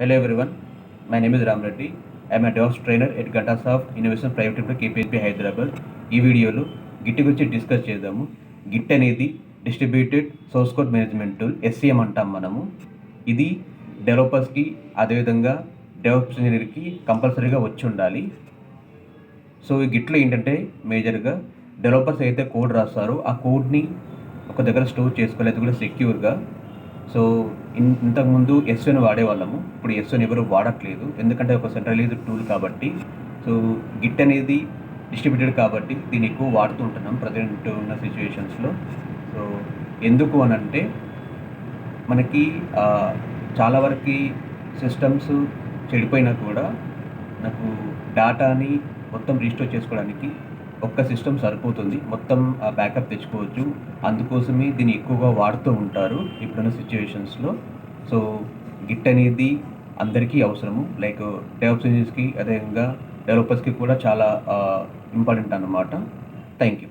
Hello everyone, my name is Ram Reddy. I am a DevOps trainer at Gatasoft Innovation Private Limited KPHP Hyderabad. ఈ వీడియోలో Git గురించి discuss చేద్దాము. Git అనేది distributed source code management tool, SCM అంటాం మనము. ఇది డెవలపర్స్కి అదేవిధంగా డెవలప్స్ ఇంజనీర్కి కంపల్సరీగా వచ్చి ఉండాలి. సో ఈ గిట్లో ఏంటంటే మేజర్గా డెవలపర్స్ అయితే కోడ్ రాస్తారో ఆ కోడ్ని ఒక దగ్గర స్టోర్ చేసుకోవాలి, అది కూడా సెక్యూర్గా. సో ఇంతకుముందు ఎస్ఓని వాడేవాళ్ళము, ఇప్పుడు ఎస్ఓని ఎవరు వాడట్లేదు, ఎందుకంటే ఒక సెంట్రలైజ్డ్ టూల్ కాబట్టి. సో గిట్ అనేది డిస్ట్రిబ్యూటెడ్ కాబట్టి దీన్ని ఎక్కువ వాడుతూ ఉంటున్నాం ప్రజెంట్ ఉన్న సిచ్యువేషన్స్లో. సో ఎందుకు అని అంటే మనకి చాలా వరకు సిస్టమ్స్ చెడిపోయినా కూడా నాకు డేటాని మొత్తం రీస్టోర్ చేసుకోవడానికి ఒక్క సిస్టమ్ సరిపోతుంది, మొత్తం బ్యాకప్ తెచ్చుకోవచ్చు. అందుకోసమే దీన్ని ఎక్కువగా వాడుతూ ఉంటారు ఇప్పుడున్న సిచ్యువేషన్స్లో. సో గిట్ అనేది అందరికీ అవసరము, లైక్ డెవలప్స్ ఇంజనీర్స్కి అదేవిధంగా డెవలపర్స్కి కూడా చాలా ఇంపార్టెంట్ అన్నమాట. Thank you.